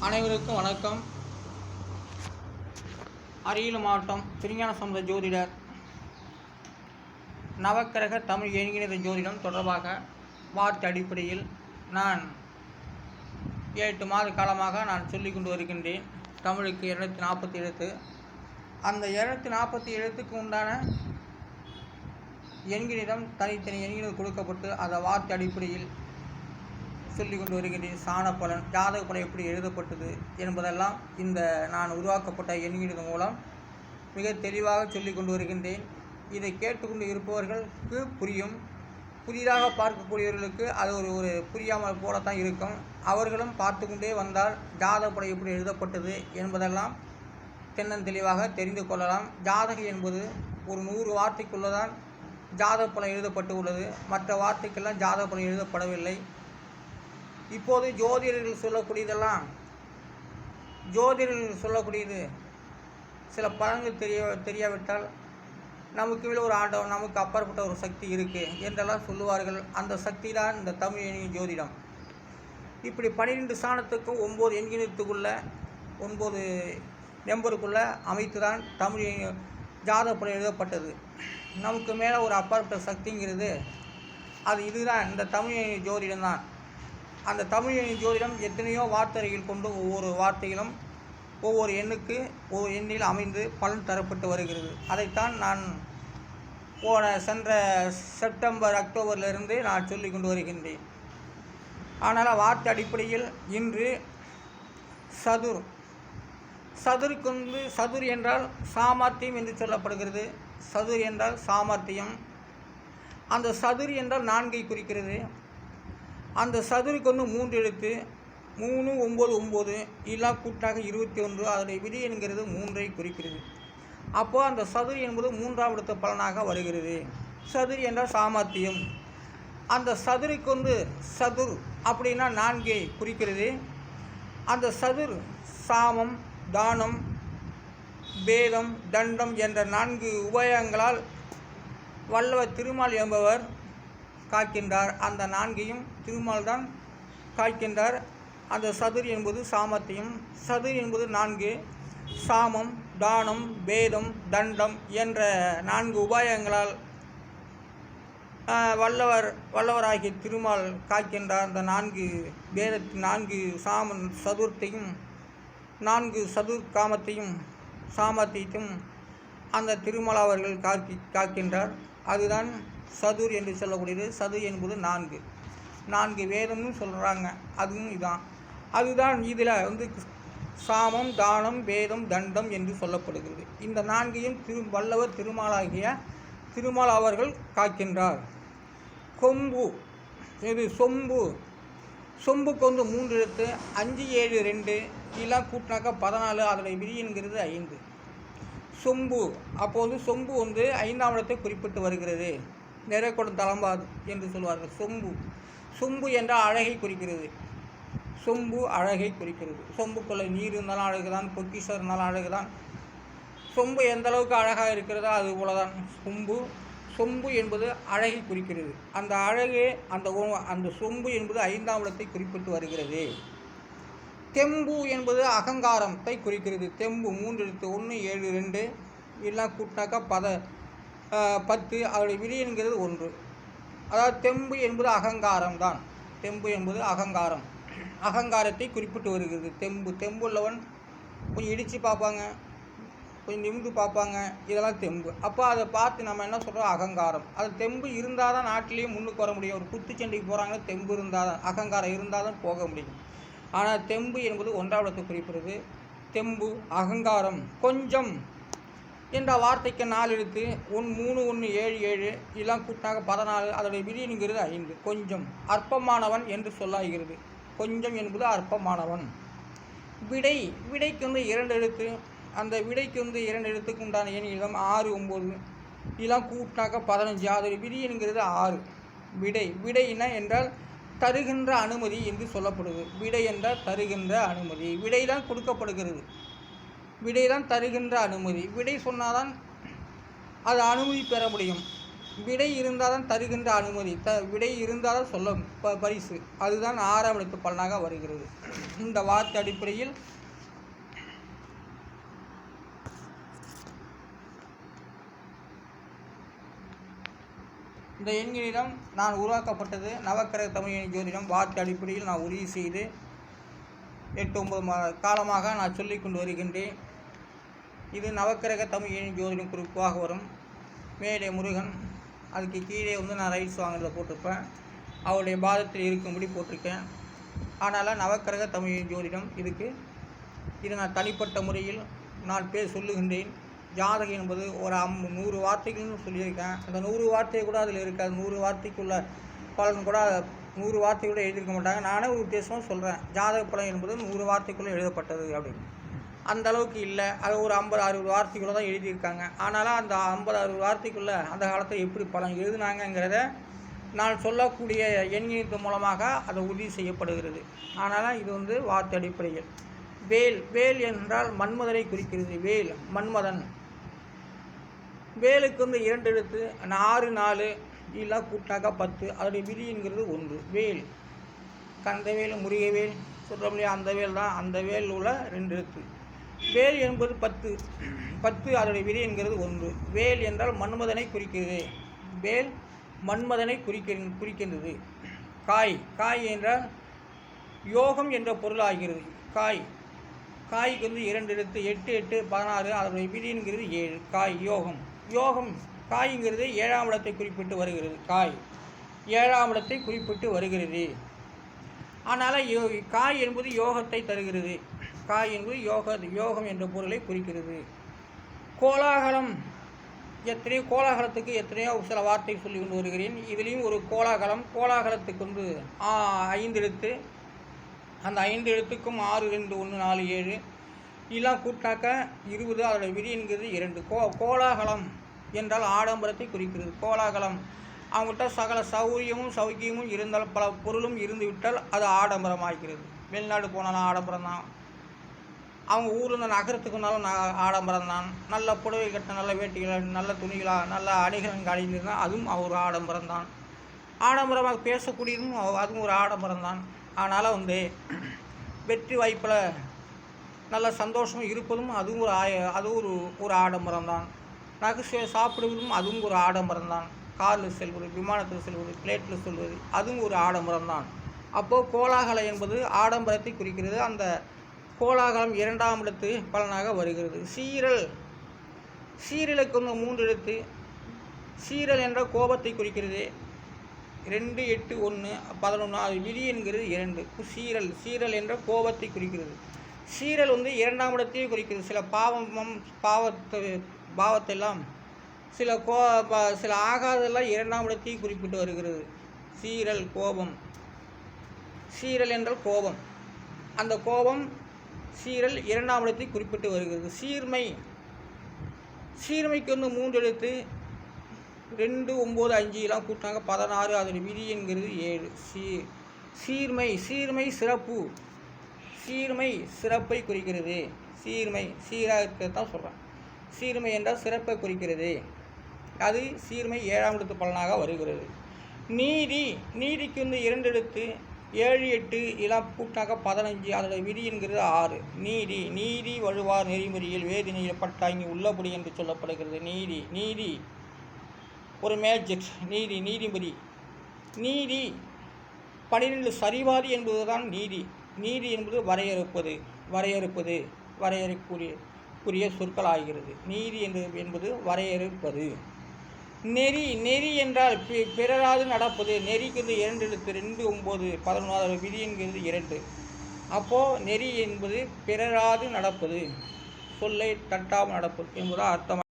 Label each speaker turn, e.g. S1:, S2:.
S1: அனைவருக்கும் வணக்கம். அரியலூர் மாவட்டம் திருஞான சம்பந்த ஜோதிடர் நவக்கிரக தமிழ் எண்கிற ஜோதிடம் தொடர்பாக வார்த்தை அடிப்படையில் நான் 8 மாத காலமாக நான் சொல்லிக் கொண்டு வருகின்றேன். தமிழுக்கு 240 எழுத்து. அந்த 240 எழுத்துக்கு உண்டான எண்கிணிதம் தனித்தனி எண்கிணிதம் கொடுக்கப்பட்டு அந்த வார்த்தை அடிப்படையில் சொல்லிக் கொண்டு வருகின்றேன். சாண பலன், ஜாதக பலன் எப்படி எழுதப்பட்டது என்பதெல்லாம் இந்த நான் உருவாக்கப்பட்ட எண்கிணிதம் மூலம் மிக தெளிவாக சொல்லிக் கொண்டு வருகின்றேன். இதை கேட்டுக்கொண்டு இருப்பவர்களுக்கு புரியும். புதிதாக பார்க்கக்கூடியவர்களுக்கு அது ஒரு புரியாமல் போலத்தான் இருக்கும். அவர்களும் பார்த்து கொண்டே வந்தால் ஜாதக பலன் எப்படி எழுதப்பட்டது என்பதெல்லாம் தென்னந்தெளிவாக தெரிந்து கொள்ளலாம். ஜாதகம் என்பது ஒரு 100 வார்த்தைக்குள்ளதான் ஜாதக பலன் எழுதப்பட்டு உள்ளது. மற்ற வார்த்தைக்கெல்லாம் ஜாதக பலன் எழுதப்படவில்லை. இப்போது ஜோதிடர்கள் சொல்லக்கூடியது சில பலன்கள் தெரியாவிட்டால் நமக்கு மேலே ஒரு ஆண்டவன், நமக்கு அப்பாற்பட்ட ஒரு சக்தி இருக்குது என்றெல்லாம் சொல்லுவார்கள். அந்த சக்தி தான் இந்த தமிழ் எண்ணின் ஜோதிடம். இப்படி 12 சாணத்துக்கும் 9 எண்கிணத்துக்குள்ள 9 நம்பருக்குள்ளே அமைத்து தான் தமிழ் ஜாதக பலன் எழுதப்பட்டது. நமக்கு மேலே ஒரு அப்பாற்பட்ட சக்திங்கிறது இதுதான் இந்த தமிழ் எண்ணின் ஜோதிடம் தான். அந்த தமிழ் எண்ணின் ஜோதிடம் எத்தனையோ வார்த்தைகள் கொண்டு ஒவ்வொரு வார்த்தைகளும் ஒவ்வொரு எண்ணுக்கு ஒவ்வொரு எண்ணில் அமைந்து பலன் தரப்பட்டு வருகிறது. அதைத்தான் நான் சென்ற செப்டம்பர் அக்டோபரிலிருந்து நான் சொல்லிக் கொண்டு வருகின்றேன். ஆனால் வார்த்தை அடிப்படையில் இன்று சதுர் என்றால் சாமர்த்தியம் என்று சொல்லப்படுகிறது. சதுர் என்றால் சாமர்த்தியம். அந்த சதுர் என்றால் 4ஐ குறிக்கிறது. அந்த சதுருக்கு 3 எழுத்து 3, 9, 9 எல்லாம் கூட்டாக 21. அதனுடைய விதி என்கிறது 3ஐ குறிக்கிறது. அப்போது அந்த சதுர் என்பது 3ஆம் இடத்து பலனாக வருகிறது. சதுர் என்றால் சாமர்த்தியம். அந்த சதுருக்கு சதுர் அப்படின்னா 4ஐ குறிக்கிறது. அந்த சதுர் சாமம், தானம், பேதம், தண்டம் என்ற 4 உபயங்களால் வல்லவர் திருமால் என்பவர் காக்கின்றார். அந்த 4ஐயும் திருமால் தான் காக்கின்றார். அந்த சதுர் என்பது சாமர்த்தியம். சதுர் என்பது 4. சாமம், தானம், பேதம், தண்டம் என்ற 4 உபாயங்களால் வல்லவராகிய திருமால் காக்கின்றார். அந்த 4 பேதத்தின் 4 சதுர்த்தையும் 4 சதுர் காமத்தையும் சாமர்த்தியத்தையும் அந்த திருமால் அவர்கள் காக்கின்றார். அதுதான் சதுர் என்று சொல்லக்கூடியது. சதுர் என்பது 4 வேதம்னு சொல்கிறாங்க. அதுவும் அதுதான் இதில் சாமம், தானம், வேதம், தண்டம் என்று சொல்லப்படுகிறது. இந்த 4ஐயும் வல்லவர் திருமாலாகிய திருமால் அவர்கள் காக்கின்றார். கொம்பு, இது சொம்புக்கு 3 எழுத்து 5, 7, 2 இதெல்லாம் கூட்டினாக்கா 14. அதனுடைய விதி என்கிறது 5. சொம்பு, அப்போது சொம்பு 5ஆம் இடத்தை குறிப்பிட்டு வருகிறது. நிறைகொடும் தளம்பாது என்று சொல்வார்கள். சொம்பு என்றால் அழகை குறிக்கிறது. சொம்பு அழகை குறிக்கிறது. சொம்புக்குள்ளே நீர் இருந்தாலும் அழகுதான், பொக்கிஷம் இருந்தாலும் அழகுதான். சொம்பு எந்த அளவுக்கு அழகாக இருக்கிறதோ அது போல தான் சொம்பு என்பது அழகை குறிக்கிறது. அந்த அழகு அந்த சொம்பு என்பது 5ஆம் இடத்தை குறிப்பிட்டு வருகிறது. தெம்பு என்பது அகங்காரத்தை குறிக்கிறது. தெம்பு 3 எழுத்து 1, 7, 2 எல்லாம் கூட்டினாக்கா 10. அதனுடைய விதி என்கிறது 1. அதாவது தெம்பு என்பது அகங்காரம் தான். தெம்பு என்பது அகங்காரத்தை குறிப்பிட்டு வருகிறது. தெம்பு உள்ளவன் கொஞ்சம் இடித்து பார்ப்பாங்க, கொஞ்சம் நிமிந்து பார்ப்பாங்க. இதெல்லாம் தெம்பு. அப்போ அதை பார்த்து நம்ம என்ன சொல்கிறோம்? அகங்காரம். அது தெம்பு இருந்தால் தான் நாட்டிலேயே முன்னுக்கு வர முடியும். ஒரு குத்துச்சண்டைக்கு போகிறாங்கன்னா தெம்பு இருந்தால் தான், அகங்காரம் இருந்தால் தான் போக முடியும். ஆனால் தெம்பு என்பது 1ஆம் இடத்தை குறிப்பிடுறது. தெம்பு, அகங்காரம். கொஞ்சம் என்ற வார்த்தைக்கு 4 எழுத்து 3, 1, 7, 7 இதெல்லாம் கூட்டாக 14. அதனுடைய விதி என்கிறது 5. கொஞ்சம் அற்பமானவன் என்று சொல்லாகிறது. கொஞ்சம் என்பது அற்பமானவன். விடைக்கு 2 எழுத்து. அந்த விடைக்கு 2 எழுத்துக்கு உண்டான எண்ணிடம் 6, 9 இதெல்லாம் கூட்டாக 15. அதனுடைய விதி என்கிறது 6. விடை என்ன என்றால் தருகின்ற அனுமதி என்று சொல்லப்படுது. விடை என்றால் தருகின்ற அனுமதி. விடை தான் கொடுக்கப்படுகிறது. விடை தான் தருகின்ற அனுமதி. விடை சொன்னால்தான் அது அனுமதி பெற முடியும். விடை இருந்தால் தான் தருகின்ற அனுமதி, விடை இருந்தால் தான் சொல்ல பரிசு. அதுதான் 6ஆம் எழுத்து பலனாக வருகிறது. இந்த வார்த்தை அடிப்படையில் இந்த எண்களிடம் நான் உருவாக்கப்பட்டது நவக்கிரக தமிழ் எண் ஜோதிடம். வார்த்தை அடிப்படையில் நான் உறுதி செய்து 8-9 காலமாக நான் சொல்லிக் கொண்டு வருகின்றேன். இது நவக்கிரக தமிழ் எண் ஜோதிடம் குறிப்பாக வரும். மேலே முருகன், அதுக்கு கீழே நான் ரைட்ஸ் வாங்குறத போட்டிருப்பேன். அவருடைய பாதத்தில் இருக்கும்படி போட்டிருக்கேன். அதனால் நவக்கிரக தமிழ் ஜோதிடம் இது நான் தனிப்பட்ட முறையில் நான் சொல்லுகின்றேன். ஜாதகம் என்பது ஒரு 100 வார்த்தைகள்னு சொல்லியிருக்கேன். அந்த 100 வார்த்தை கூட அதில் இருக்காது. 100 வார்த்தைக்குள்ள பலன் கூட 100 வார்த்தை கூட எழுதியிருக்க மாட்டாங்க. நானே ஒரு உத்தேசமாக சொல்கிறேன், ஜாதக பலன் என்பது 100 வார்த்தைக்குள்ளே எழுதப்பட்டது அப்படின்னு. அந்த அளவுக்கு இல்லை. அது ஒரு 50-60 வார்த்தைக்குள்ளே தான் எழுதியிருக்காங்க. ஆனாலும் அந்த 50-60 வார்த்தைக்குள்ளே அந்த காலத்தில் எப்படி பலன் எழுதுனாங்கிறத நான் சொல்லக்கூடிய எண்ணின் மூலமாக அதை உறுதி செய்யப்படுகிறது. அதனால் இது வார்த்தை அடிப்படையில். வேல் என்றால் மன்மதனை குறிக்கிறது. வேல் மன்மதன். வேலுக்கு 2 எழுத்து 6 4 இல்லை கூட்டாக்கா 10. அதோடைய விதிங்கிறது 1. வேல் கந்தவேல் முருகவேல் சொல்கிறோம் இல்லையா, அந்த வேல் தான். அந்த வேல் உள்ள 2 எழுத்து. வேல் என்பது 10 அதோடைய விதி என்கிறது 1. வேல் என்றால் மன்மதனை குறிக்கிறது. வேல் மன்மதனை குறிக்கின்றது. காய் என்றால் யோகம் என்ற பொருள் ஆகிறது. காய்க்கு 2 எழுத்து 8 8 16 அதோடைய விதி என்கிறது 7. காய் யோகம் காய்ங்கிறது 7ஆம் இடத்தை குறிப்பிட்டு வருகிறது. காய் 7ஆம் இடத்தை குறிப்பிட்டு வருகிறது. அதனால் காய் என்பது யோகத்தை தருகிறது. காய் என்பது யோகம் என்ற பொருளை குறிக்கிறது. கோலாகலம் கோலாகலத்துக்கு எத்தனையோ சில வார்த்தை சொல்லி கொண்டு வருகிறேன். இதுலேயும் ஒரு கோலாகலத்துக்கு 5 எழுத்து. அந்த 5 எழுத்துக்கும் 6 2 1 4 7 இதெல்லாம் கூட்டாக்க 20. அதோட விதி என்கிறது 2. கோலாகலம் என்றால் ஆடம்பரத்தை குறிக்கிறது. கோலாகலம் அவங்ககிட்ட சகல சௌக்கியமும் இருந்தால் பல பொருளும் இருந்து விட்டால் அது ஆடம்பரமாகிறது. வெளிநாடு போனாலும் ஆடம்பரம் தான். அவங்க ஊரில் நகரத்துக்குனாலும் ஆடம்பரம் தான். நல்ல புடவை கட்ட, நல்ல வேட்டிகள், நல்ல துணிகளாக, நல்ல அணிகள் அணிந்திருந்தால் அதுவும் ஒரு ஆடம்பரம் தான். ஆடம்பரமாக பேசக்கூடியதும் அதுவும் ஒரு ஆடம்பரம் தான். அதனால் வெற்றி வாய்ப்பில் நல்ல சந்தோஷம் இருப்பதும் அதுவும் ஒரு ஆடம்பரம் தான். நகை சாப்பிடுவதும் அதுவும் ஒரு ஆடம்பரம் தான். காரில் செல்வது, விமானத்தில் செல்வது, பிளேட்டில் செல்வது அதுவும் ஒரு ஆடம்பரம் தான். அப்போது கோலாகலம் என்பது ஆடம்பரத்தை குறிக்கிறது. அந்த கோலாகலம் 2ஆம் இடத்து பலனாக வருகிறது. சீரலுக்கு 3 எழுத்து. சீரல் என்ற கோபத்தை குறிக்கிறது. 2 8 1 11 அது விதி என்கிறது 2. சீரல் என்ற கோபத்தை குறிக்கிறது. சீரல் 2ஆம் இடத்தையே குறிக்கிறது. சில பாவத்தெல்லாம் சில ஆகாதெல்லாம் 2ஆம் இடத்தையும் குறிப்பிட்டு வருகிறது. சீரல் என்றால் கோபம். அந்த கோபம் சீரல் 2ஆம் இடத்தை குறிப்பிட்டு வருகிறது. சீர்மைக்கு 3 எழுத்து. 2 9 5 எல்லாம் கூட்டாங்க 16. அதோட விதி என்கிறது 7. சீர்மை சிறப்பு. சிறப்பை குறிக்கிறது. சீராக இருக்கிறது தான் சொல்கிறேன். சீர்மை என்றால் சிறப்பை குறிக்கிறது. அது சீர்மை 7ஆம் இடத்து பலனாக வருகிறது. நீதிக்கு 2 எழுத்து. 7 8 எல்லாம் கூட்டாக 15. அதோட விதி என்கிறது 6. நீதி வழுவார் நெறிமுறையில் வேதினியில் பட்டாங்கி உள்ளபடி என்று சொல்லப்படுகிறது. நீதி ஒரு மேஜிக். நீதிபதி. நீதி 12 சரிவாதி என்பதுதான் நீதி. நீதி என்பது வரையறுக்குரிய சொற்கள் ஆகிறது. நீதி என்பது வரையறுப்பது. நெறி என்றால் பிறராது நடப்பது. நெறிக்கு 2 எழுத்து. 2 9 11 விதி என்கிறது 2. அப்போது நெறி என்பது பிறராது நடப்பது, சொல்லை தட்டாமல் நடப்பது என்பது அர்த்தம்.